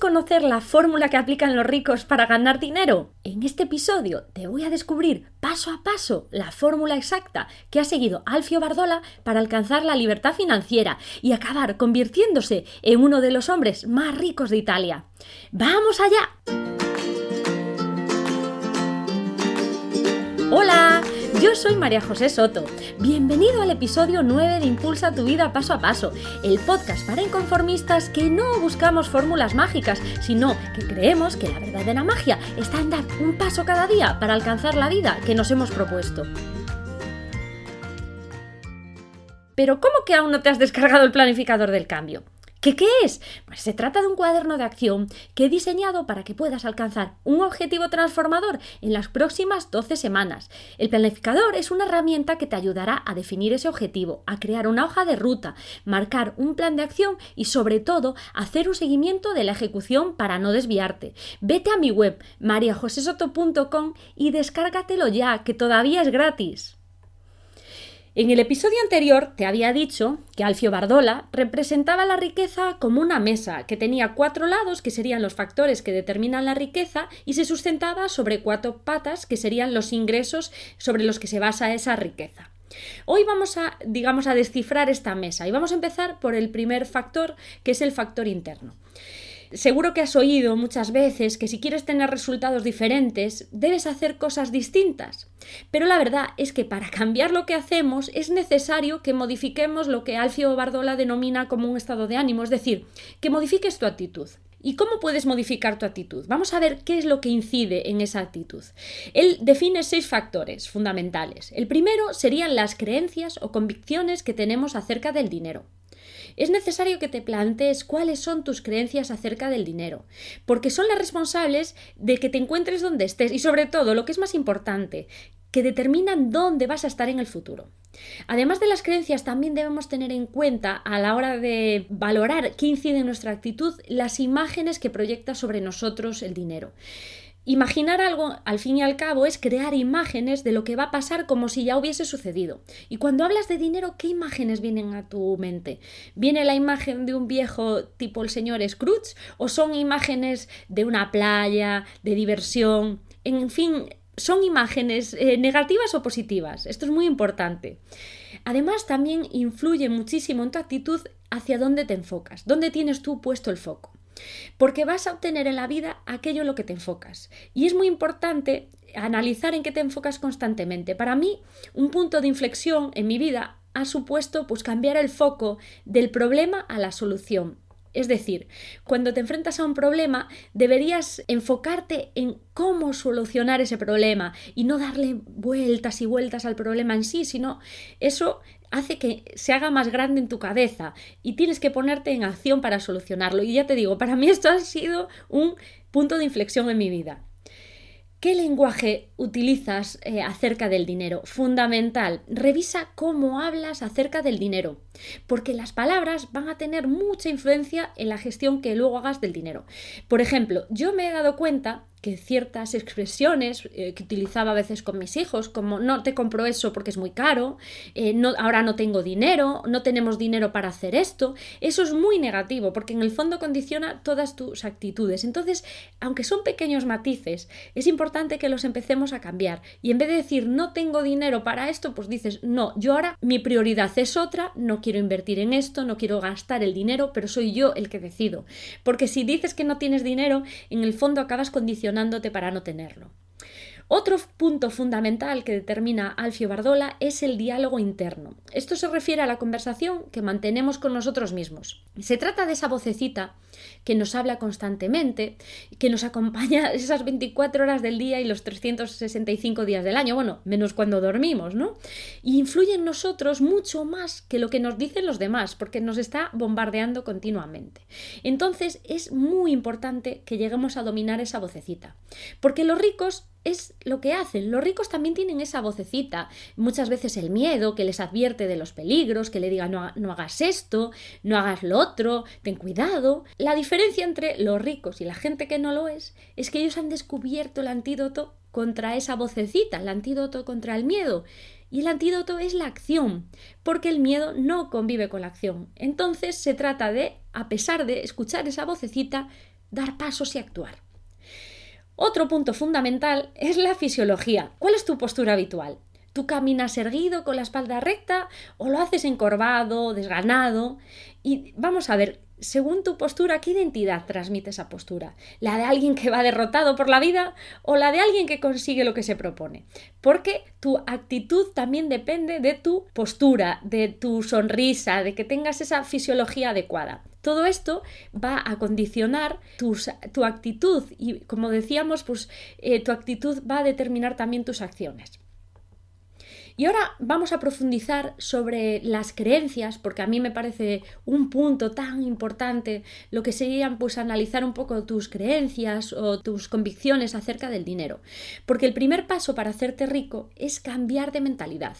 conocer la fórmula que aplican los ricos para ganar dinero? En este episodio te voy a descubrir paso a paso la fórmula exacta que ha seguido Alfio Bardola para alcanzar la libertad financiera y acabar convirtiéndose en uno de los hombres más ricos de Italia. ¡Vamos allá! ¡Hola! Yo soy María José Soto. Bienvenido al episodio 9 de Impulsa tu vida paso a paso, el podcast para inconformistas que no buscamos fórmulas mágicas, sino que creemos que la verdadera magia está en dar un paso cada día para alcanzar la vida que nos hemos propuesto. Pero ¿cómo que aún no te has descargado el planificador del cambio? ¿Qué es? Pues se trata de un cuaderno de acción que he diseñado para que puedas alcanzar un objetivo transformador en las próximas 12 semanas. El planificador es una herramienta que te ayudará a definir ese objetivo, a crear una hoja de ruta, marcar un plan de acción y sobre todo hacer un seguimiento de la ejecución para no desviarte. Vete a mi web mariajosesoto.com y descárgatelo ya, que todavía es gratis. En el episodio anterior te había dicho que Alfio Bardola representaba la riqueza como una mesa que tenía 4 lados, que serían los factores que determinan la riqueza, y se sustentaba sobre 4 patas, que serían los ingresos sobre los que se basa esa riqueza. Hoy vamos a descifrar esta mesa y vamos a empezar por el primer factor, que es el factor interno. Seguro que has oído muchas veces que si quieres tener resultados diferentes, debes hacer cosas distintas. Pero la verdad es que para cambiar lo que hacemos es necesario que modifiquemos lo que Alfio Bardola denomina como un estado de ánimo, es decir, que modifiques tu actitud. ¿Y cómo puedes modificar tu actitud? Vamos a ver qué es lo que incide en esa actitud. Él define 6 factores fundamentales. El primero serían las creencias o convicciones que tenemos acerca del dinero. Es necesario que te plantees cuáles son tus creencias acerca del dinero, porque son las responsables de que te encuentres donde estés y, sobre todo, lo que es más importante, que determinan dónde vas a estar en el futuro. Además de las creencias, también debemos tener en cuenta a la hora de valorar qué incide en nuestra actitud las imágenes que proyecta sobre nosotros el dinero. Imaginar algo, al fin y al cabo, es crear imágenes de lo que va a pasar como si ya hubiese sucedido. Y cuando hablas de dinero, ¿qué imágenes vienen a tu mente? ¿Viene la imagen de un viejo tipo el señor Scrooge? ¿O son imágenes de una playa, de diversión? En fin, son imágenes negativas o positivas. Esto es muy importante. Además, también influye muchísimo en tu actitud hacia dónde te enfocas, dónde tienes tú puesto el foco. Porque vas a obtener en la vida aquello en lo que te enfocas. Y es muy importante analizar en qué te enfocas constantemente. Para mí, un punto de inflexión en mi vida ha supuesto cambiar el foco del problema a la solución. Es decir, cuando te enfrentas a un problema, deberías enfocarte en cómo solucionar ese problema y no darle vueltas y vueltas al problema en sí, sino eso hace que se haga más grande en tu cabeza y tienes que ponerte en acción para solucionarlo. Y ya te digo, para mí esto ha sido un punto de inflexión en mi vida. ¿Qué lenguaje utilizas acerca del dinero? Fundamental, revisa cómo hablas acerca del dinero, porque las palabras van a tener mucha influencia en la gestión que luego hagas del dinero. Por ejemplo, yo me he dado cuenta que ciertas expresiones que utilizaba a veces con mis hijos, como no te compro eso porque es muy caro, ahora no tengo dinero, no tenemos dinero para hacer esto, eso es muy negativo porque en el fondo condiciona todas tus actitudes. Entonces, aunque son pequeños matices, es importante que los empecemos a cambiar y en vez de decir no tengo dinero para esto, pues dices no, yo ahora mi prioridad es otra, no quiero invertir en esto, no quiero gastar el dinero, pero soy yo el que decido. Porque si dices que no tienes dinero, en el fondo acabas condicionándote para no tenerlo. Otro punto fundamental que determina Alfio Bardola es el diálogo interno. Esto se refiere a la conversación que mantenemos con nosotros mismos. Se trata de esa vocecita que nos habla constantemente, que nos acompaña esas 24 horas del día y los 365 días del año, bueno, menos cuando dormimos, ¿no? Y influye en nosotros mucho más que lo que nos dicen los demás, porque nos está bombardeando continuamente. Entonces, es muy importante que lleguemos a dominar esa vocecita, porque los ricos es lo que hacen. Los ricos también tienen esa vocecita, muchas veces el miedo que les advierte de los peligros, que le diga no hagas esto, no hagas lo otro, ten cuidado. La diferencia entre los ricos y la gente que no lo es que ellos han descubierto el antídoto contra esa vocecita, el antídoto contra el miedo. Y el antídoto es la acción, porque el miedo no convive con la acción. Entonces se trata de, a pesar de escuchar esa vocecita, dar pasos y actuar. Otro punto fundamental es la fisiología. ¿Cuál es tu postura habitual? ¿Tú caminas erguido con la espalda recta o lo haces encorvado, desganado? Y vamos a ver, según tu postura, ¿qué identidad transmite esa postura? ¿La de alguien que va derrotado por la vida o la de alguien que consigue lo que se propone? Porque tu actitud también depende de tu postura, de tu sonrisa, de que tengas esa fisiología adecuada. Todo esto va a condicionar tu actitud y, como decíamos, pues, tu actitud va a determinar también tus acciones. Y ahora vamos a profundizar sobre las creencias, porque a mí me parece un punto tan importante lo que serían pues analizar un poco tus creencias o tus convicciones acerca del dinero. Porque el primer paso para hacerte rico es cambiar de mentalidad.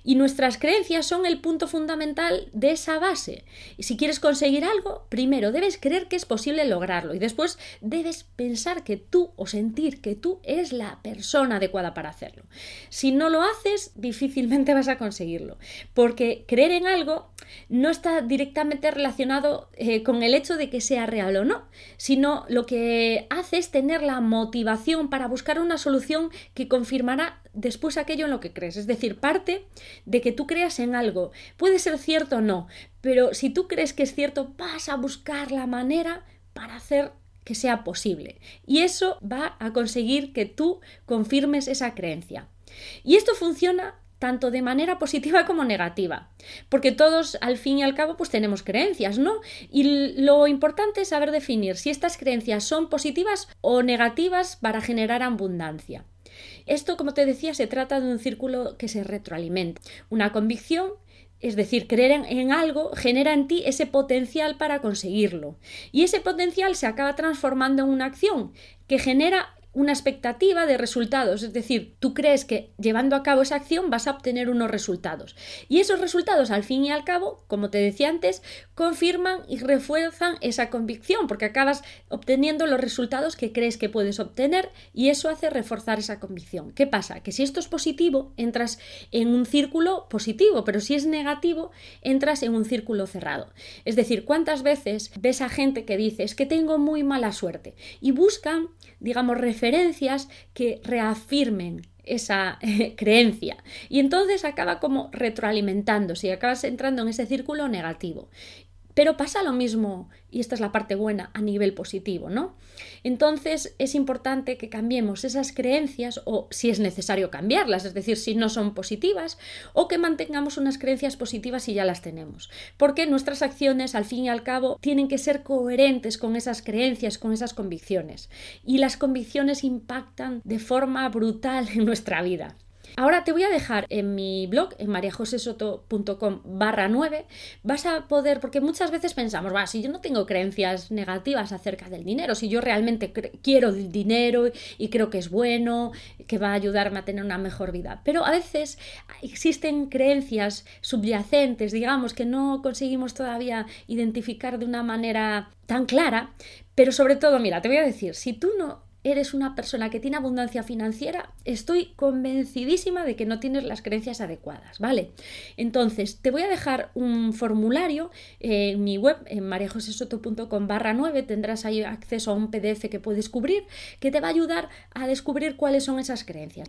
Y nuestras creencias son el punto fundamental de esa base. Y si quieres conseguir algo, primero debes creer que es posible lograrlo y después debes pensar que tú o sentir que tú eres la persona adecuada para hacerlo. Si no lo haces, difícilmente vas a conseguirlo, porque creer en algo no está directamente relacionado con el hecho de que sea real o no, sino lo que hace es tener la motivación para buscar una solución que confirmará después aquello en lo que crees. Es decir, parte de que tú creas en algo. Puede ser cierto o no, pero si tú crees que es cierto, vas a buscar la manera para hacer que sea posible. Y eso va a conseguir que tú confirmes esa creencia. Y esto funciona tanto de manera positiva como negativa, porque todos al fin y al cabo pues tenemos creencias, ¿no? Y lo importante es saber definir si estas creencias son positivas o negativas para generar abundancia. Esto, como te decía, se trata de un círculo que se retroalimenta. Una convicción, es decir, creer en algo, genera en ti ese potencial para conseguirlo. Y ese potencial se acaba transformando en una acción que genera una expectativa de resultados, es decir, tú crees que llevando a cabo esa acción vas a obtener unos resultados. Y esos resultados, al fin y al cabo, como te decía antes, confirman y refuerzan esa convicción, porque acabas obteniendo los resultados que crees que puedes obtener y eso hace reforzar esa convicción. ¿Qué pasa? Que si esto es positivo, entras en un círculo positivo, pero si es negativo, entras en un círculo cerrado. Es decir, ¿cuántas veces ves a gente que dice es que tengo muy mala suerte? Y buscan, digamos, referencias que reafirmen esa creencia y entonces acaba como retroalimentándose y acabas entrando en ese círculo negativo. Pero pasa lo mismo, y esta es la parte buena, a nivel positivo, ¿no? Entonces es importante que cambiemos esas creencias o si es necesario cambiarlas, es decir, si no son positivas, o que mantengamos unas creencias positivas si ya las tenemos. Porque nuestras acciones, al fin y al cabo, tienen que ser coherentes con esas creencias, con esas convicciones. Y las convicciones impactan de forma brutal en nuestra vida. Ahora te voy a dejar en mi blog, en mariajosesoto.com/9, vas a poder, porque muchas veces pensamos, si yo no tengo creencias negativas acerca del dinero, si yo realmente quiero el dinero y creo que es bueno, que va a ayudarme a tener una mejor vida. Pero a veces existen creencias subyacentes, digamos, que no conseguimos todavía identificar de una manera tan clara, pero sobre todo, mira, te voy a decir, si tú no eres una persona que tiene abundancia financiera, estoy convencidísima de que no tienes las creencias adecuadas, ¿vale? Entonces, te voy a dejar un formulario en mi web, en mariajosesoto.com/9, tendrás ahí acceso a un PDF que puedes cubrir, que te va a ayudar a descubrir cuáles son esas creencias.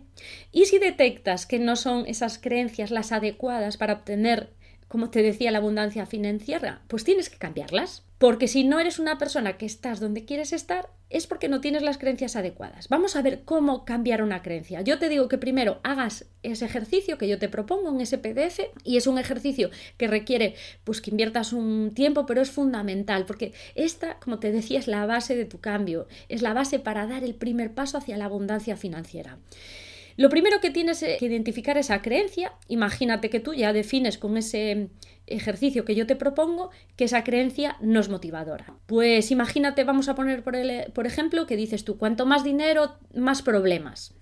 Y si detectas que no son esas creencias las adecuadas para obtener, como te decía, la abundancia financiera, pues tienes que cambiarlas. Porque si no eres una persona que estás donde quieres estar, es porque no tienes las creencias adecuadas. Vamos a ver cómo cambiar una creencia. Yo te digo que primero hagas ese ejercicio que yo te propongo en ese PDF y es un ejercicio que requiere pues que inviertas un tiempo, pero es fundamental porque esta, como te decía, es la base de tu cambio, es la base para dar el primer paso hacia la abundancia financiera. Lo primero que tienes que identificar esa creencia. Imagínate que tú ya defines con ese ejercicio que yo te propongo que esa creencia no es motivadora. Pues imagínate, vamos a poner por ejemplo, que dices tú, cuanto más dinero, más problemas.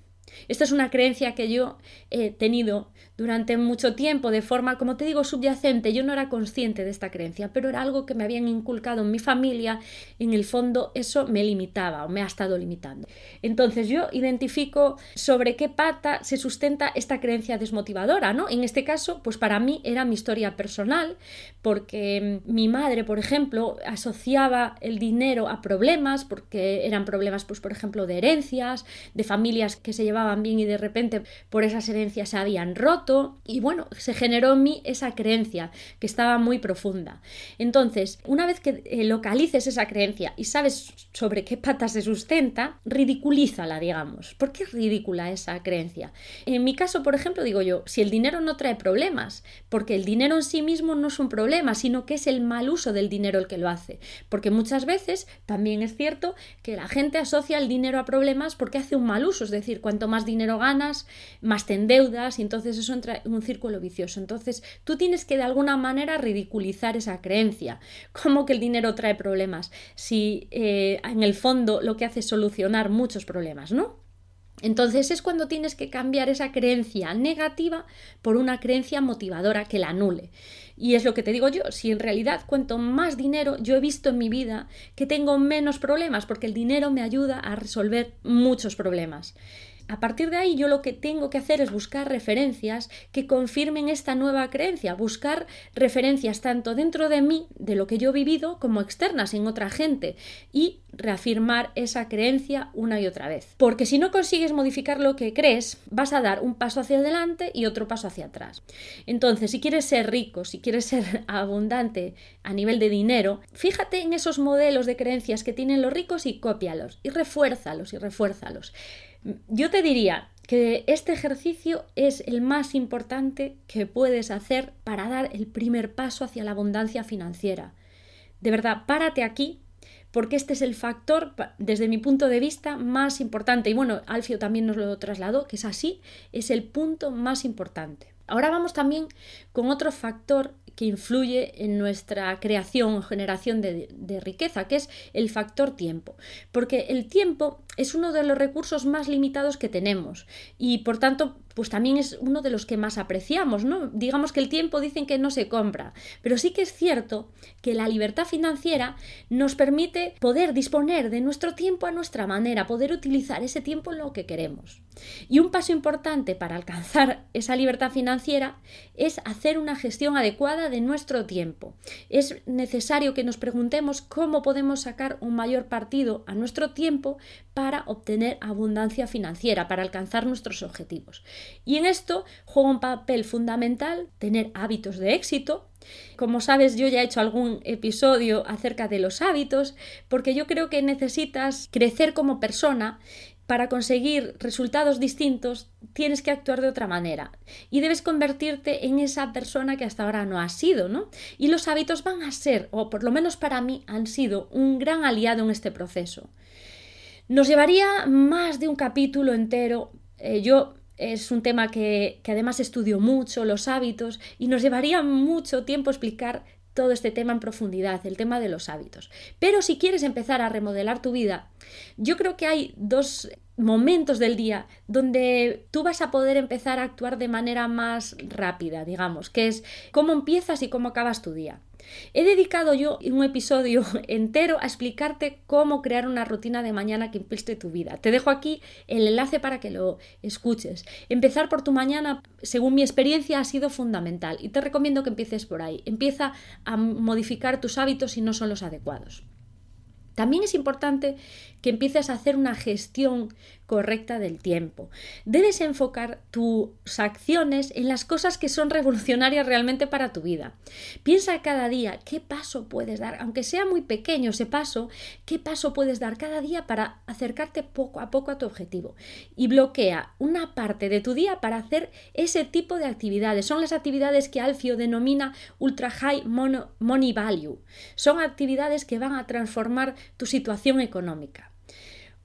Esta es una creencia que yo he tenido durante mucho tiempo de forma, como te digo, subyacente. Yo no era consciente de esta creencia, pero era algo que me habían inculcado en mi familia. En el fondo eso me limitaba o me ha estado limitando. Entonces yo identifico sobre qué pata se sustenta esta creencia desmotivadora, ¿no? En este caso, pues para mí era mi historia personal, porque mi madre, por ejemplo, asociaba el dinero a problemas, porque eran problemas, pues por ejemplo, de herencias, de familias que se llevaban bien y de repente por esas herencias se habían roto. Y bueno, se generó en mí esa creencia que estaba muy profunda. Entonces, una vez que localices esa creencia y sabes sobre qué pata se sustenta, ridiculízala, digamos. ¿Por qué es ridícula esa creencia? En mi caso, por ejemplo, digo yo, si el dinero no trae problemas, porque el dinero en sí mismo no es un problema, sino que es el mal uso del dinero el que lo hace. Porque muchas veces también es cierto que la gente asocia el dinero a problemas porque hace un mal uso, es decir, cuanto más dinero ganas, más te endeudas y entonces eso entra en un círculo vicioso. Entonces tú tienes que de alguna manera ridiculizar esa creencia. ¿Cómo que el dinero trae problemas? Si en el fondo lo que hace es solucionar muchos problemas, ¿no? Entonces es cuando tienes que cambiar esa creencia negativa por una creencia motivadora que la anule. Y es lo que te digo yo, si en realidad cuanto más dinero yo he visto en mi vida que tengo menos problemas, porque el dinero me ayuda a resolver muchos problemas. A partir de ahí yo lo que tengo que hacer es buscar referencias que confirmen esta nueva creencia, buscar referencias tanto dentro de mí, de lo que yo he vivido, como externas en otra gente y reafirmar esa creencia una y otra vez. Porque si no consigues modificar lo que crees, vas a dar un paso hacia adelante y otro paso hacia atrás. Entonces, si quieres ser rico, si quieres ser abundante a nivel de dinero, fíjate en esos modelos de creencias que tienen los ricos y cópialos y refuérzalos y refuérzalos. Yo te diría que este ejercicio es el más importante que puedes hacer para dar el primer paso hacia la abundancia financiera. De verdad, párate aquí porque este es el factor, desde mi punto de vista, más importante. Y bueno, Alfio también nos lo trasladó, que es así, es el punto más importante. Ahora vamos también con otro factor que influye en nuestra creación o generación de riqueza, que es el factor tiempo. Porque el tiempo es uno de los recursos más limitados que tenemos y por tanto pues también es uno de los que más apreciamos, ¿no? Digamos que el tiempo dicen que no se compra, pero sí que es cierto que la libertad financiera nos permite poder disponer de nuestro tiempo a nuestra manera, poder utilizar ese tiempo en lo que queremos. Y un paso importante para alcanzar esa libertad financiera es hacer una gestión adecuada de nuestro tiempo. Es necesario que nos preguntemos cómo podemos sacar un mayor partido a nuestro tiempo para obtener abundancia financiera, para alcanzar nuestros objetivos. Y en esto juega un papel fundamental tener hábitos de éxito. Como sabes, yo ya he hecho algún episodio acerca de los hábitos, porque yo creo que necesitas crecer como persona. Para conseguir resultados distintos tienes que actuar de otra manera y debes convertirte en esa persona que hasta ahora no has sido, ¿no? Y los hábitos van a ser, o por lo menos para mí han sido, un gran aliado en este proceso. Nos llevaría más de un capítulo entero. Es un tema que además estudio mucho, los hábitos, y nos llevaría mucho tiempo explicar todo este tema en profundidad, el tema de los hábitos. Pero si quieres empezar a remodelar tu vida, yo creo que hay dos momentos del día donde tú vas a poder empezar a actuar de manera más rápida, digamos, que es cómo empiezas y cómo acabas tu día. He dedicado yo un episodio entero a explicarte cómo crear una rutina de mañana que impulse tu vida. Te dejo aquí el enlace para que lo escuches. Empezar por tu mañana, según mi experiencia, ha sido fundamental y te recomiendo que empieces por ahí. Empieza a modificar tus hábitos si no son los adecuados. También es importante que empieces a hacer una gestión correcta del tiempo. Debes enfocar tus acciones en las cosas que son revolucionarias realmente para tu vida. Piensa cada día qué paso puedes dar, aunque sea muy pequeño ese paso, qué paso puedes dar cada día para acercarte poco a poco a tu objetivo. Y bloquea una parte de tu día para hacer ese tipo de actividades. Son las actividades que Alfio denomina Ultra High Money Value. Son actividades que van a transformar tu situación económica.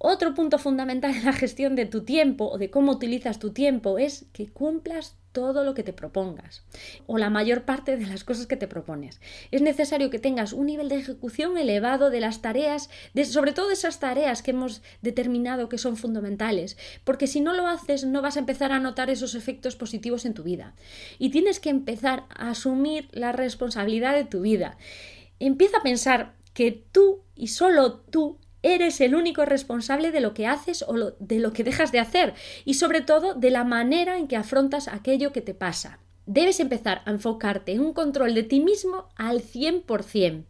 Otro punto fundamental en la gestión de tu tiempo o de cómo utilizas tu tiempo es que cumplas todo lo que te propongas o la mayor parte de las cosas que te propones. Es necesario que tengas un nivel de ejecución elevado de las tareas, sobre todo esas tareas que hemos determinado que son fundamentales, porque si no lo haces no vas a empezar a notar esos efectos positivos en tu vida. Y tienes que empezar a asumir la responsabilidad de tu vida. Empieza a pensar que tú y solo tú eres el único responsable de lo que haces o de lo que dejas de hacer y sobre todo de la manera en que afrontas aquello que te pasa. Debes empezar a enfocarte en un control de ti mismo al 100%.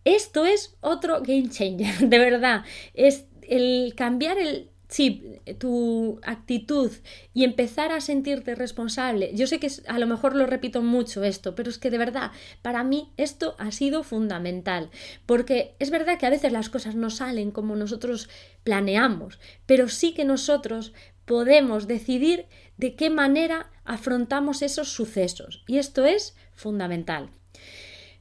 Esto es otro game changer, de verdad. Es el cambiar el chip, tu actitud y empezar a sentirte responsable. Yo sé que a lo mejor lo repito mucho esto, pero es que de verdad, para mí esto ha sido fundamental, porque es verdad que a veces las cosas no salen como nosotros planeamos, pero sí que nosotros podemos decidir de qué manera afrontamos esos sucesos y esto es fundamental.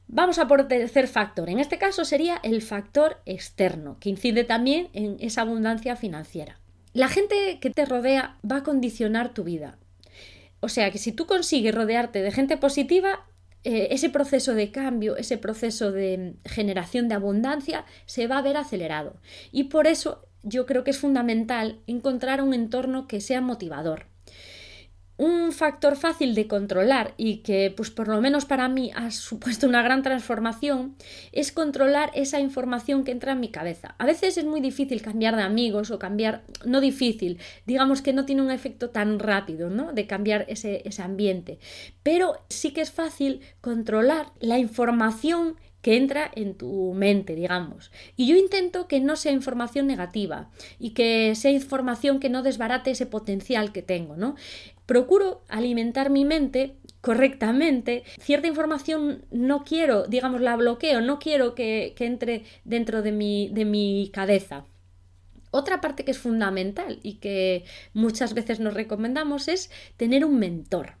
Vamos a por el tercer factor. En este caso sería el factor externo, que incide también en esa abundancia financiera. La gente que te rodea va a condicionar tu vida. O sea que si tú consigues rodearte de gente positiva, ese proceso de cambio, ese proceso de generación de abundancia se va a ver acelerado. Y por eso yo creo que es fundamental encontrar un entorno que sea motivador. Un factor fácil de controlar y que pues por lo menos para mí ha supuesto una gran transformación es controlar esa información que entra en mi cabeza. A veces es muy difícil cambiar de amigos o cambiar, no difícil, digamos que no tiene un efecto tan rápido, ¿no? De cambiar ese ambiente, pero sí que es fácil controlar la información que entra en tu mente, digamos. Y yo intento que no sea información negativa y que sea información que no desbarate ese potencial que tengo, ¿no? Procuro alimentar mi mente correctamente. Cierta información no quiero, digamos, la bloqueo, no quiero que entre dentro de mi cabeza. Otra parte que es fundamental y que muchas veces nos recomendamos es tener un mentor.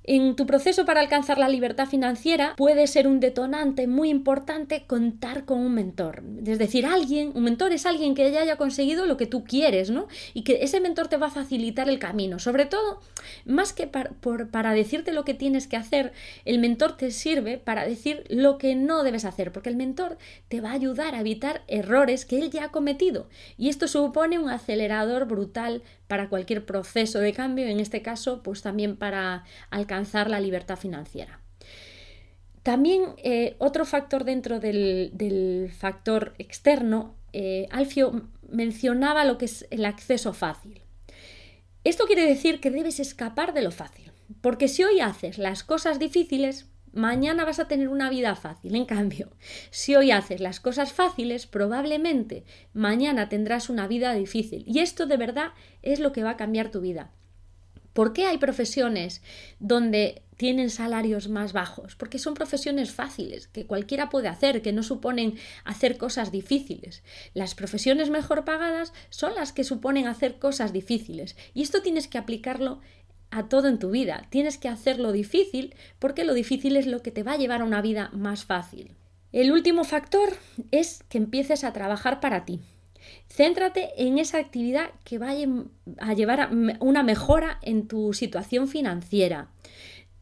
En tu proceso para alcanzar la libertad financiera puede ser un detonante muy importante contar con un mentor. Es decir, un mentor es alguien que ya haya conseguido lo que tú quieres, ¿no? Y que ese mentor te va a facilitar el camino. Sobre todo, más que para decirte lo que tienes que hacer, el mentor te sirve para decir lo que no debes hacer, porque el mentor te va a ayudar a evitar errores que él ya ha cometido. Y esto supone un acelerador brutal para cualquier proceso de cambio, en este caso, pues también para alcanzar la libertad financiera. También otro factor dentro del factor externo, Alfio mencionaba lo que es el acceso fácil. Esto quiere decir que debes escapar de lo fácil, porque si hoy haces las cosas difíciles, mañana vas a tener una vida fácil. En cambio, si hoy haces las cosas fáciles, probablemente mañana tendrás una vida difícil. Y esto de verdad es lo que va a cambiar tu vida. ¿Por qué hay profesiones donde tienen salarios más bajos? Porque son profesiones fáciles, que cualquiera puede hacer, que no suponen hacer cosas difíciles. Las profesiones mejor pagadas son las que suponen hacer cosas difíciles. Y esto tienes que aplicarlo a todo en tu vida. Tienes que hacerlo difícil porque lo difícil es lo que te va a llevar a una vida más fácil. El último factor es que empieces a trabajar para ti. Céntrate en esa actividad que va a llevar a una mejora en tu situación financiera.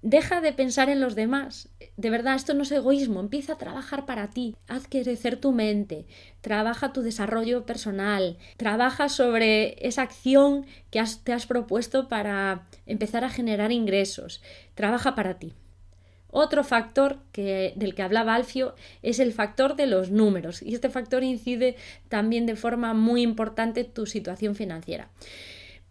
Deja de pensar en los demás. De verdad, esto no es egoísmo. Empieza a trabajar para ti. Haz crecer tu mente. Trabaja tu desarrollo personal. Trabaja sobre esa acción que te has propuesto para empezar a generar ingresos. Trabaja para ti. Otro factor del que hablaba Alfio es el factor de los números. Y este factor incide también de forma muy importante en tu situación financiera.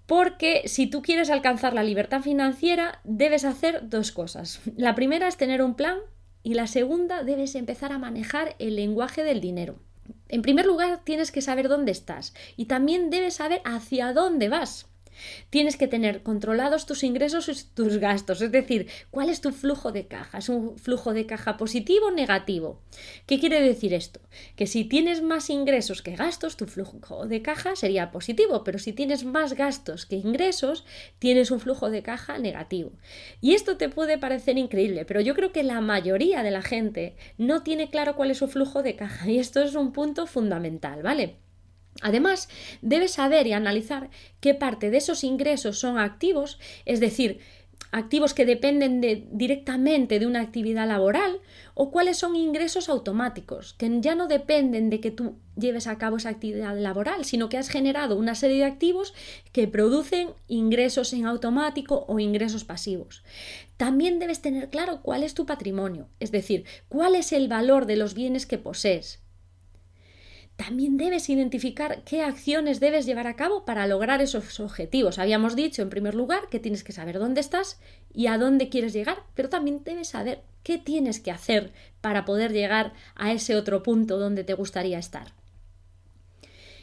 Porque si tú quieres alcanzar la libertad financiera, debes hacer dos cosas. La primera es tener un plan y la segunda, debes empezar a manejar el lenguaje del dinero. En primer lugar, tienes que saber dónde estás y también debes saber hacia dónde vas. Tienes que tener controlados tus ingresos y tus gastos, es decir, ¿cuál es tu flujo de caja? ¿Es un flujo de caja positivo o negativo? ¿Qué quiere decir esto? Que si tienes más ingresos que gastos, tu flujo de caja sería positivo, pero si tienes más gastos que ingresos, tienes un flujo de caja negativo. Y esto te puede parecer increíble, pero yo creo que la mayoría de la gente no tiene claro cuál es su flujo de caja y esto es un punto fundamental, ¿vale? Además, debes saber y analizar qué parte de esos ingresos son activos, es decir, activos que dependen directamente de una actividad laboral, o cuáles son ingresos automáticos, que ya no dependen de que tú lleves a cabo esa actividad laboral, sino que has generado una serie de activos que producen ingresos en automático o ingresos pasivos. También debes tener claro cuál es tu patrimonio, es decir, cuál es el valor de los bienes que posees. También debes identificar qué acciones debes llevar a cabo para lograr esos objetivos. Habíamos dicho, en primer lugar, que tienes que saber dónde estás y a dónde quieres llegar, pero también debes saber qué tienes que hacer para poder llegar a ese otro punto donde te gustaría estar.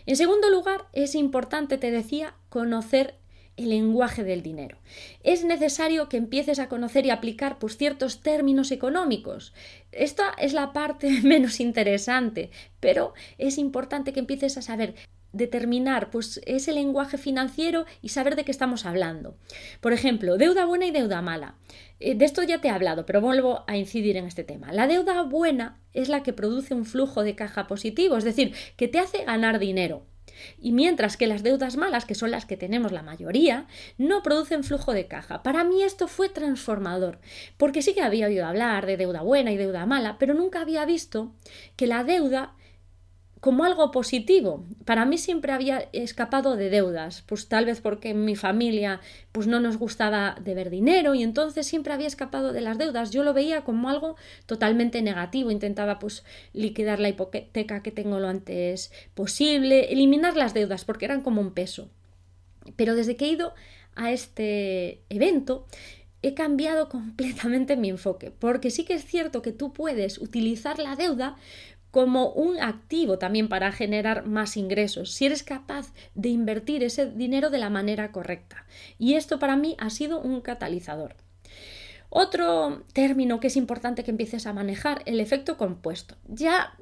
En segundo lugar, es importante, te decía, conocer el lenguaje del dinero. Es necesario que empieces a conocer y aplicar ciertos términos económicos. Esta es la parte menos interesante, pero es importante que empieces a saber determinar ese lenguaje financiero y saber de qué estamos hablando. Por ejemplo, deuda buena y deuda mala. De esto ya te he hablado, pero vuelvo a incidir en este tema. La deuda buena es la que produce un flujo de caja positivo, es decir, que te hace ganar dinero. Y mientras que las deudas malas, que son las que tenemos la mayoría, no producen flujo de caja. Para mí esto fue transformador, porque sí que había oído hablar de deuda buena y deuda mala, pero nunca había visto que la deuda como algo positivo. Para mí siempre había escapado de deudas, tal vez porque en mi familia no nos gustaba deber dinero y entonces siempre había escapado de las deudas. Yo lo veía como algo totalmente negativo, intentaba liquidar la hipoteca que tengo lo antes posible, eliminar las deudas porque eran como un peso. Pero desde que he ido a este evento he cambiado completamente mi enfoque, porque sí que es cierto que tú puedes utilizar la deuda como un activo también para generar más ingresos, si eres capaz de invertir ese dinero de la manera correcta. Y esto para mí ha sido un catalizador. Otro término que es importante que empieces a manejar, el efecto compuesto. Ya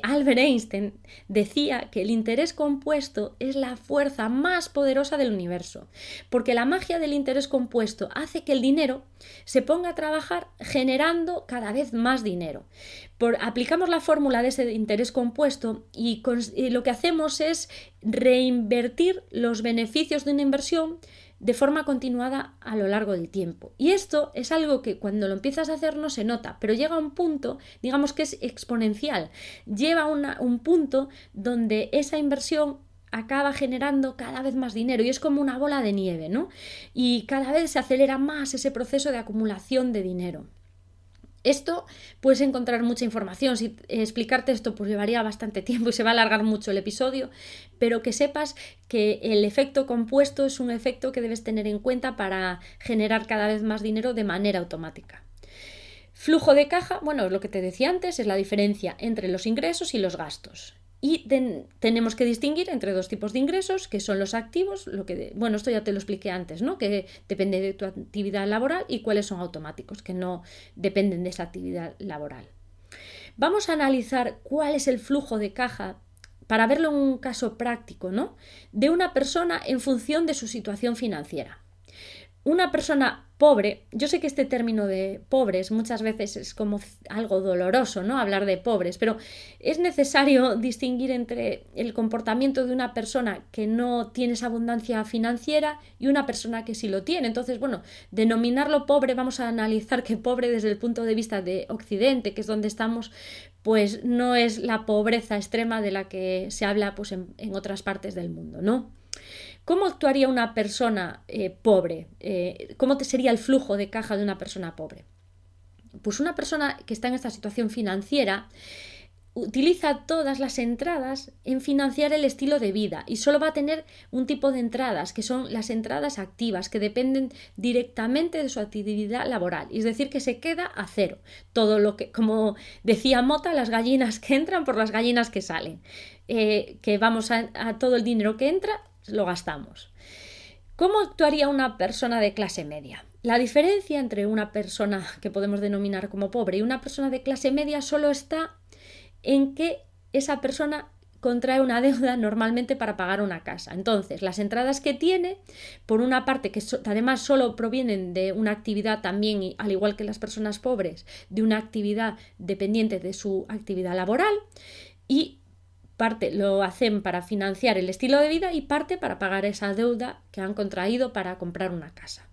Albert Einstein decía que el interés compuesto es la fuerza más poderosa del universo, porque la magia del interés compuesto hace que el dinero se ponga a trabajar generando cada vez más dinero. Aplicamos la fórmula de ese interés compuesto y lo que hacemos es reinvertir los beneficios de una inversión de forma continuada a lo largo del tiempo. Y esto es algo que cuando lo empiezas a hacer no se nota, pero llega a un punto, digamos que es exponencial, lleva a un punto donde esa inversión acaba generando cada vez más dinero y es como una bola de nieve, ¿no? Y cada vez se acelera más ese proceso de acumulación de dinero. Esto puedes encontrar mucha información, si explicarte esto llevaría bastante tiempo y se va a alargar mucho el episodio, pero que sepas que el efecto compuesto es un efecto que debes tener en cuenta para generar cada vez más dinero de manera automática. Flujo de caja, es lo que te decía antes, es la diferencia entre los ingresos y los gastos. Y tenemos que distinguir entre dos tipos de ingresos, que son los activos, esto ya te lo expliqué antes, ¿no? Que depende de tu actividad laboral, y cuáles son automáticos, que no dependen de esa actividad laboral. Vamos a analizar cuál es el flujo de caja para verlo en un caso práctico, ¿no? De una persona en función de su situación financiera. Una persona pobre, yo sé que este término de pobres muchas veces es como algo doloroso, ¿no? Hablar de pobres, pero es necesario distinguir entre el comportamiento de una persona que no tiene esa abundancia financiera y una persona que sí lo tiene. Entonces, denominarlo pobre, vamos a analizar que pobre desde el punto de vista de Occidente, que es donde estamos, no es la pobreza extrema de la que se habla en otras partes del mundo, ¿no? ¿Cómo actuaría una persona pobre? ¿Cómo sería el flujo de caja de una persona pobre? Pues una persona que está en esta situación financiera utiliza todas las entradas en financiar el estilo de vida y solo va a tener un tipo de entradas, que son las entradas activas, que dependen directamente de su actividad laboral, es decir, que se queda a cero. Todo lo que, como decía Mota, las gallinas que entran por las gallinas que salen, que vamos a todo el dinero que entra lo gastamos. ¿Cómo actuaría una persona de clase media? La diferencia entre una persona que podemos denominar como pobre y una persona de clase media solo está en que esa persona contrae una deuda normalmente para pagar una casa. Entonces, las entradas que tiene, por una parte, que además solo provienen de una actividad también, al igual que las personas pobres, de una actividad dependiente de su actividad laboral, y parte lo hacen para financiar el estilo de vida y parte para pagar esa deuda que han contraído para comprar una casa.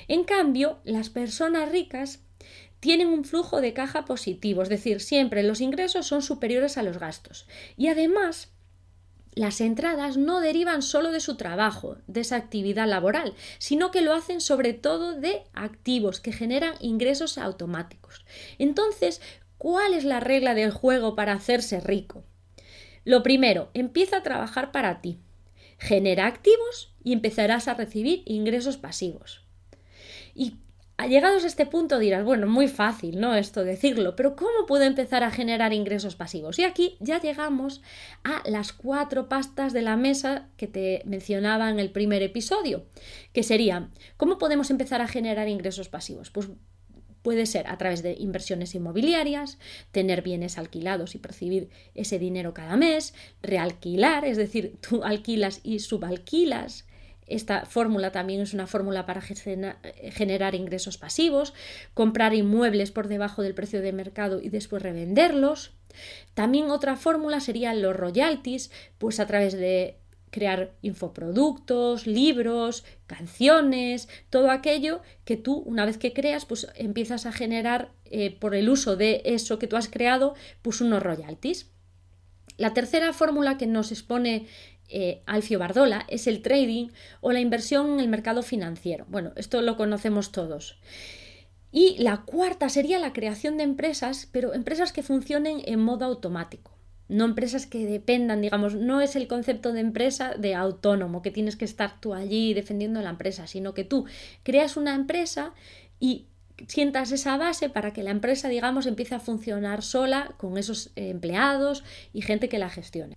En cambio, las personas ricas tienen un flujo de caja positivo, es decir, siempre los ingresos son superiores a los gastos. Y además, las entradas no derivan solo de su trabajo, de esa actividad laboral, sino que lo hacen sobre todo de activos que generan ingresos automáticos. Entonces, ¿cuál es la regla del juego para hacerse rico? Lo primero, empieza a trabajar para ti. Genera activos y empezarás a recibir ingresos pasivos. Y llegados a este punto dirás, bueno, muy fácil, ¿no? Esto decirlo, pero ¿cómo puedo empezar a generar ingresos pasivos? Y aquí ya llegamos a las 4 pastas de la mesa que te mencionaba en el primer episodio, que serían, ¿cómo podemos empezar a generar ingresos pasivos? Pues puede ser a través de inversiones inmobiliarias, tener bienes alquilados y percibir ese dinero cada mes, realquilar, es decir, tú alquilas y subalquilas. Esta fórmula también es una fórmula para generar ingresos pasivos, comprar inmuebles por debajo del precio de mercado y después revenderlos. También otra fórmula serían los royalties, pues a través de crear infoproductos, libros, canciones, todo aquello que tú, una vez que creas, pues empiezas a generar por el uso de eso que tú has creado, pues unos royalties. La tercera fórmula que nos expone Alfio Bardola es el trading o la inversión en el mercado financiero. Bueno, esto lo conocemos todos. Y la cuarta sería la creación de empresas, pero empresas que funcionen en modo automático. No empresas que dependan, digamos, no es el concepto de empresa de autónomo, que tienes que estar tú allí defendiendo la empresa, sino que tú creas una empresa y sientas esa base para que la empresa, digamos, empiece a funcionar sola con esos empleados y gente que la gestione.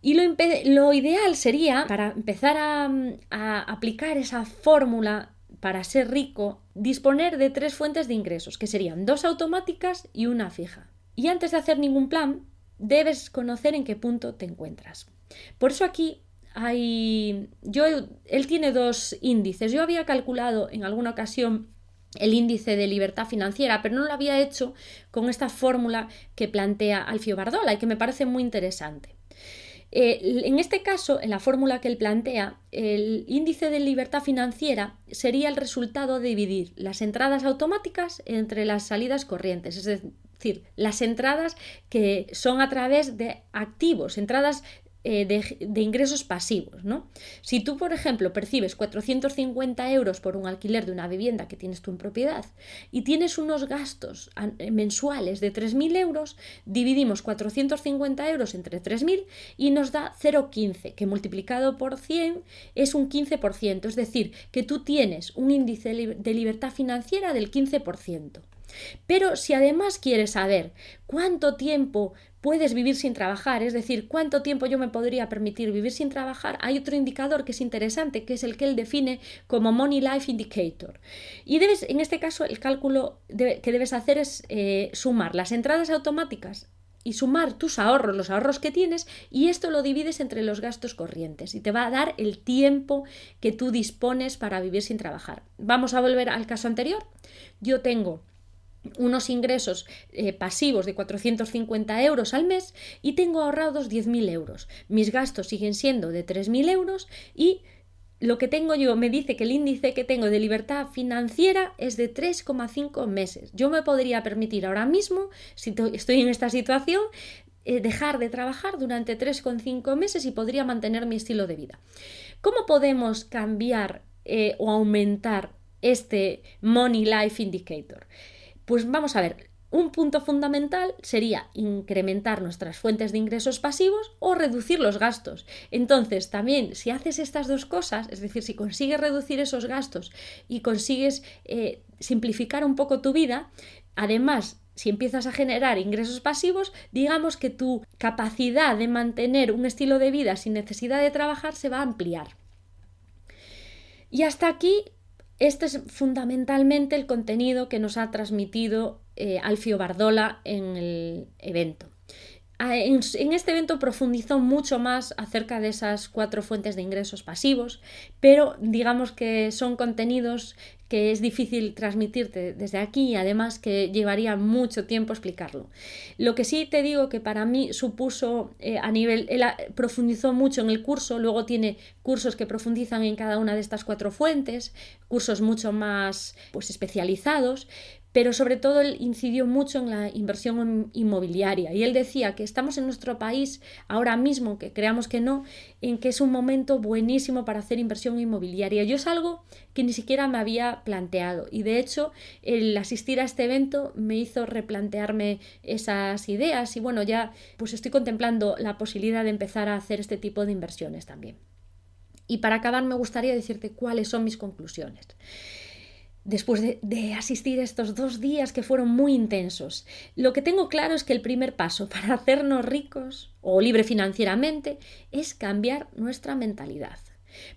Y lo ideal sería, para empezar a aplicar esa fórmula para ser rico, disponer de 3 fuentes de ingresos, que serían 2 automáticas y una fija. Y antes de hacer ningún plan, debes conocer en qué punto te encuentras. Por eso aquí él tiene 2 índices. Yo había calculado en alguna ocasión el índice de libertad financiera, pero no lo había hecho con esta fórmula que plantea Alfio Bardola y que me parece muy interesante. En este caso, en la fórmula que él plantea, el índice de libertad financiera sería el resultado de dividir las entradas automáticas entre las salidas corrientes, es decir, las entradas que son a través de activos, entradas de ingresos pasivos, ¿no? Si tú, por ejemplo, percibes 450 euros por un alquiler de una vivienda que tienes tú en propiedad y tienes unos gastos mensuales de 3.000 euros, dividimos 450 euros entre 3.000 y nos da 0,15, que multiplicado por 100 es un 15%, es decir, que tú tienes un índice de libertad financiera del 15%. Pero si además quieres saber cuánto tiempo puedes vivir sin trabajar, es decir, cuánto tiempo yo me podría permitir vivir sin trabajar, hay otro indicador que es interesante, que es el que él define como Money Life Indicator. Y en este caso, el cálculo que debes hacer es sumar las entradas automáticas y sumar tus ahorros, los ahorros que tienes, y esto lo divides entre los gastos corrientes y te va a dar el tiempo que tú dispones para vivir sin trabajar. Vamos a volver al caso anterior. Yo tengo unos ingresos pasivos de 450 euros al mes y tengo ahorrados 10.000 euros. Mis gastos siguen siendo de 3.000 euros y lo que tengo yo me dice que el índice que tengo de libertad financiera es de 3,5 meses. Yo me podría permitir ahora mismo, si estoy en esta situación, dejar de trabajar durante 3,5 meses y podría mantener mi estilo de vida. ¿Cómo podemos cambiar o aumentar este Money Life Indicator? Pues vamos a ver, un punto fundamental sería incrementar nuestras fuentes de ingresos pasivos o reducir los gastos. Entonces, también, si haces estas 2 cosas, es decir, si consigues reducir esos gastos y consigues simplificar un poco tu vida, además, si empiezas a generar ingresos pasivos, digamos que tu capacidad de mantener un estilo de vida sin necesidad de trabajar se va a ampliar. Y hasta aquí, este es fundamentalmente el contenido que nos ha transmitido Alfio Bardola en el evento. En este evento profundizó mucho más acerca de esas 4 fuentes de ingresos pasivos, pero digamos que son contenidos que es difícil transmitirte desde aquí y además que llevaría mucho tiempo explicarlo. Lo que sí te digo que para mí supuso él profundizó mucho en el curso, luego tiene cursos que profundizan en cada una de estas 4 fuentes, cursos mucho más especializados, pero sobre todo él incidió mucho en la inversión inmobiliaria y él decía que estamos en nuestro país ahora mismo, que creamos que no, en que es un momento buenísimo para hacer inversión inmobiliaria. Yo es algo que ni siquiera me había planteado y de hecho el asistir a este evento me hizo replantearme esas ideas y bueno, ya estoy contemplando la posibilidad de empezar a hacer este tipo de inversiones también. Y para acabar me gustaría decirte cuáles son mis conclusiones. Después de asistir a estos 2 días que fueron muy intensos, lo que tengo claro es que el primer paso para hacernos ricos o libre financieramente es cambiar nuestra mentalidad.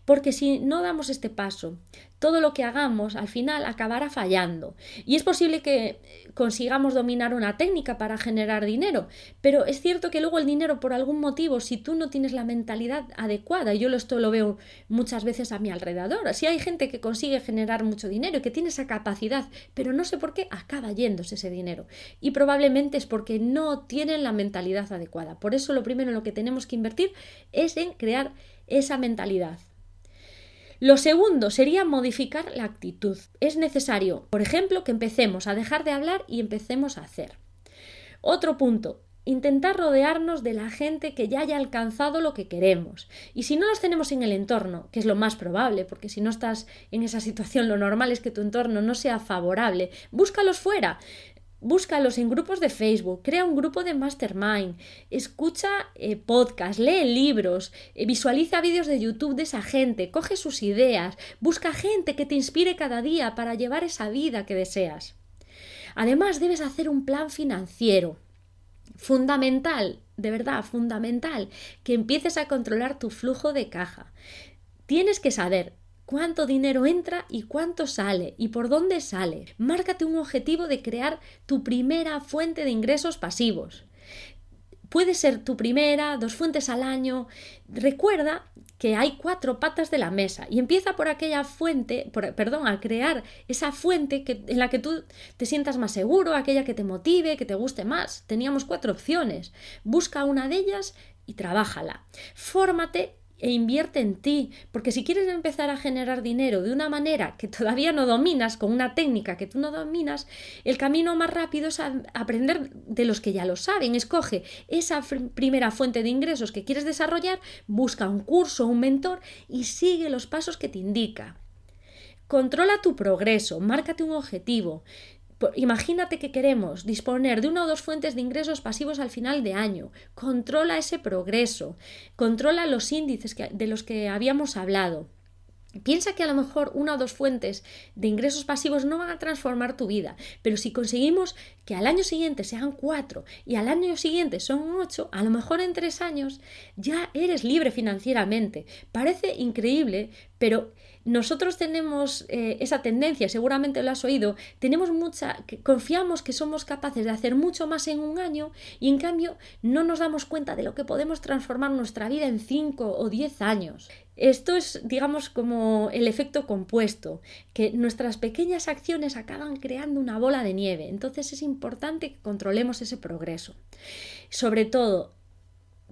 Porque si no damos este paso, todo lo que hagamos al final acabará fallando. Y es posible que consigamos dominar una técnica para generar dinero, pero es cierto que luego el dinero, por algún motivo, si tú no tienes la mentalidad adecuada, y yo esto lo veo muchas veces a mi alrededor, si hay gente que consigue generar mucho dinero y que tiene esa capacidad, pero no sé por qué acaba yéndose ese dinero. Y probablemente es porque no tienen la mentalidad adecuada. Por eso lo primero en lo que tenemos que invertir es en crear esa mentalidad. Lo segundo sería modificar la actitud. Es necesario, por ejemplo, que empecemos a dejar de hablar y empecemos a hacer. Otro punto, intentar rodearnos de la gente que ya haya alcanzado lo que queremos. Y si no los tenemos en el entorno, que es lo más probable, porque si no estás en esa situación, lo normal es que tu entorno no sea favorable, búscalos fuera. Búscalos en grupos de Facebook, crea un grupo de Mastermind, escucha podcasts, lee libros, visualiza vídeos de YouTube de esa gente, coge sus ideas, busca gente que te inspire cada día para llevar esa vida que deseas. Además, debes hacer un plan financiero. Fundamental, de verdad, fundamental, que empieces a controlar tu flujo de caja. Tienes que saber cuánto dinero entra y cuánto sale y por dónde sale. Márcate un objetivo de crear tu primera fuente de ingresos pasivos. Puede ser tu primera, 2 fuentes al año. Recuerda que hay 4 patas de la mesa y empieza por aquella fuente, a crear esa fuente en la que tú te sientas más seguro, aquella que te motive, que te guste más. Teníamos 4 opciones. Busca una de ellas y trabájala. Fórmate e invierte en ti, porque si quieres empezar a generar dinero de una manera que todavía no dominas, con una técnica que tú no dominas, el camino más rápido es aprender de los que ya lo saben. Escoge esa primera fuente de ingresos que quieres desarrollar, busca un curso, un mentor y sigue los pasos que te indica. Controla tu progreso, márcate un objetivo. Imagínate que queremos disponer de 1 o 2 fuentes de ingresos pasivos al final de año. Controla ese progreso, controla los índices de los que habíamos hablado. Piensa que a lo mejor 1 o 2 fuentes de ingresos pasivos no van a transformar tu vida, pero si conseguimos que al año siguiente sean 4 y al año siguiente son 8, a lo mejor en 3 años ya eres libre financieramente. Parece increíble, pero nosotros tenemos esa tendencia, seguramente lo has oído, confiamos que somos capaces de hacer mucho más en un año y en cambio no nos damos cuenta de lo que podemos transformar nuestra vida en 5 o 10 años. Esto es, digamos, como el efecto compuesto, que nuestras pequeñas acciones acaban creando una bola de nieve. Entonces es importante que controlemos ese progreso. Sobre todo,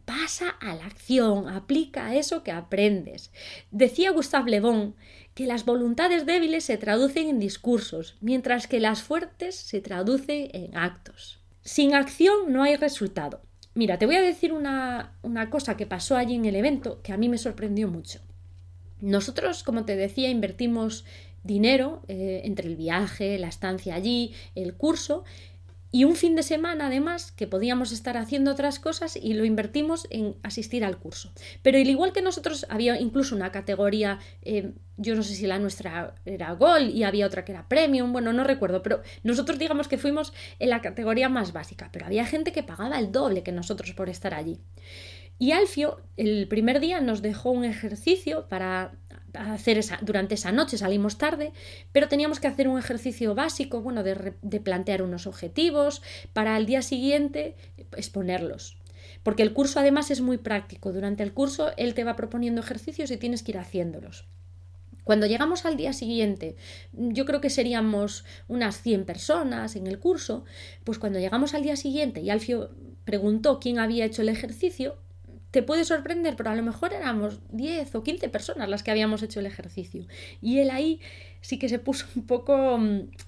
pasa a la acción, aplica eso que aprendes. Decía Gustave Le Bon que las voluntades débiles se traducen en discursos, mientras que las fuertes se traducen en actos. Sin acción no hay resultado. Mira, te voy a decir una cosa que pasó allí en el evento que a mí me sorprendió mucho. Nosotros, como te decía, invertimos dinero entre el viaje, la estancia allí, el curso y un fin de semana además que podíamos estar haciendo otras cosas y lo invertimos en asistir al curso. Pero al igual que nosotros había incluso una categoría, yo no sé si la nuestra era Gold y había otra que era Premium, bueno, no recuerdo, pero nosotros digamos que fuimos en la categoría más básica, pero había gente que pagaba el doble que nosotros por estar allí. Y Alfio el primer día nos dejó un ejercicio para hacer durante esa noche, salimos tarde, pero teníamos que hacer un ejercicio básico, de plantear unos objetivos para el día siguiente exponerlos. Porque el curso además es muy práctico. Durante el curso él te va proponiendo ejercicios y tienes que ir haciéndolos. Cuando llegamos al día siguiente, yo creo que seríamos unas 100 personas en el curso, pues cuando llegamos al día siguiente y Alfio preguntó quién había hecho el ejercicio, te puede sorprender, pero a lo mejor éramos 10 o 15 personas las que habíamos hecho el ejercicio. Y él ahí sí que se puso un poco,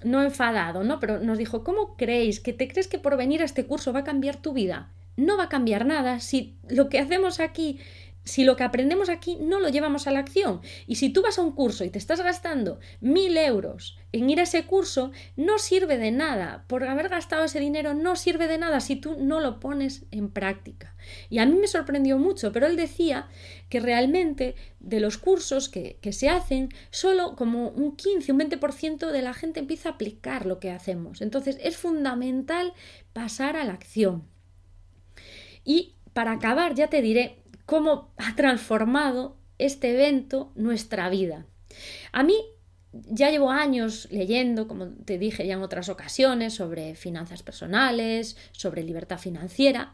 no enfadado, ¿no? Pero nos dijo, ¿cómo creéis? ¿Que te crees que por venir a este curso va a cambiar tu vida? No va a cambiar nada si lo que hacemos aquí... Si lo que aprendemos aquí no lo llevamos a la acción, y si tú vas a un curso y te estás gastando 1.000 euros en ir a ese curso, no sirve de nada. Por haber gastado ese dinero no sirve de nada si tú no lo pones en práctica. Y a mí me sorprendió mucho, pero él decía que realmente de los cursos que se hacen, solo como un 15, un 20% de la gente empieza a aplicar lo que hacemos. Entonces es fundamental pasar a la acción. Y para acabar ya te diré cómo ha transformado este evento nuestra vida. A mí ya llevo años leyendo, como te dije ya en otras ocasiones, sobre finanzas personales, sobre libertad financiera,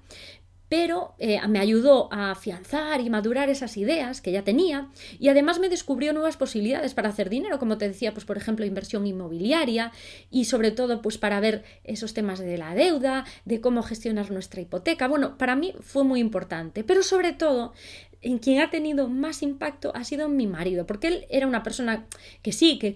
pero me ayudó a afianzar y madurar esas ideas que ya tenía, y además me descubrió nuevas posibilidades para hacer dinero, como te decía, pues por ejemplo inversión inmobiliaria, y sobre todo pues para ver esos temas de la deuda, de cómo gestionar nuestra hipoteca. Bueno, para mí fue muy importante, pero sobre todo en quien ha tenido más impacto ha sido mi marido, porque él era una persona que sí, que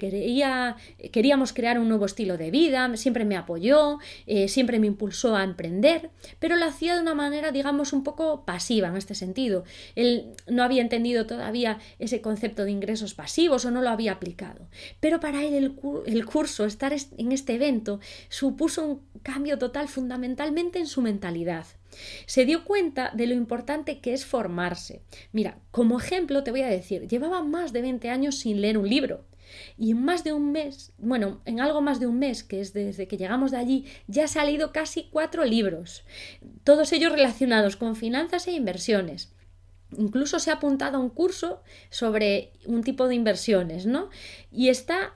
queríamos crear un nuevo estilo de vida, siempre me apoyó, siempre me impulsó a emprender, pero lo hacía de una manera, digamos, un poco pasiva en este sentido. Él no había entendido todavía ese concepto de ingresos pasivos o no lo había aplicado. Pero para él el curso, estar en este evento, supuso un cambio total fundamentalmente en su mentalidad. Se dio cuenta de lo importante que es formarse. Mira, como ejemplo te voy a decir, llevaba más de 20 años sin leer un libro. Y en más de un mes, bueno, en algo más de un mes, que es desde que llegamos de allí, ya ha salido casi 4 libros, todos ellos relacionados con finanzas e inversiones. Incluso se ha apuntado a un curso sobre un tipo de inversiones, ¿no? Y está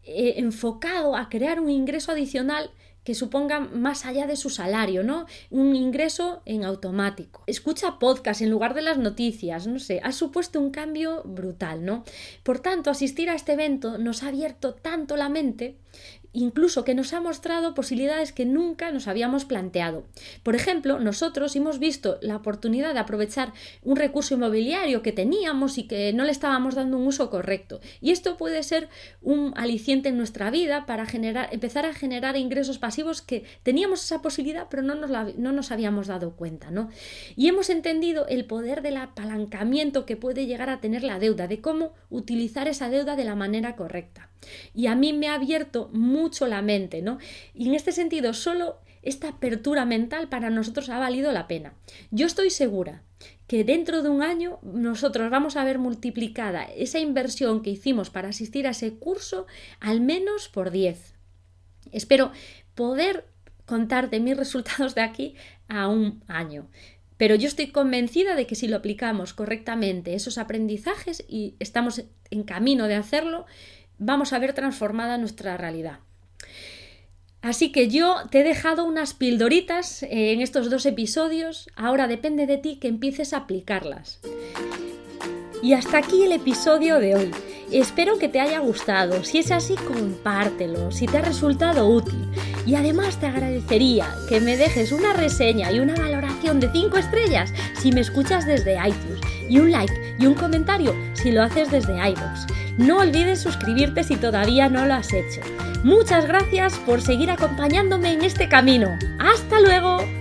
enfocado a crear un ingreso adicional que suponga más allá de su salario, ¿no? Un ingreso en automático. Escucha podcast en lugar de las noticias, no sé, ha supuesto un cambio brutal, ¿no? Por tanto, asistir a este evento nos ha abierto tanto la mente, incluso que nos ha mostrado posibilidades que nunca nos habíamos planteado. Por ejemplo, nosotros hemos visto la oportunidad de aprovechar un recurso inmobiliario que teníamos y que no le estábamos dando un uso correcto. Y esto puede ser un aliciente en nuestra vida para empezar a generar ingresos pasivos que teníamos esa posibilidad, pero no nos habíamos dado cuenta, ¿no? Y hemos entendido el poder del apalancamiento que puede llegar a tener la deuda, de cómo utilizar esa deuda de la manera correcta. Y a mí me ha abierto mucho la mente, ¿no? Y en este sentido, solo esta apertura mental para nosotros ha valido la pena. Yo estoy segura que dentro de un año nosotros vamos a ver multiplicada esa inversión que hicimos para asistir a ese curso al menos por 10. Espero poder contarte mis resultados de aquí a un año. Pero yo estoy convencida de que si lo aplicamos correctamente esos aprendizajes y estamos en camino de hacerlo, vamos a ver transformada nuestra realidad. Así que yo te he dejado unas pildoritas en estos 2 episodios. Ahora depende de ti que empieces a aplicarlas. Y hasta aquí el episodio de hoy. Espero que te haya gustado. Si es así, compártelo, si te ha resultado útil. Y además te agradecería que me dejes una reseña y una valoración de 5 estrellas si me escuchas desde iTunes, y un like y un comentario si lo haces desde iVoox. No olvides suscribirte si todavía no lo has hecho. Muchas gracias por seguir acompañándome en este camino. ¡Hasta luego!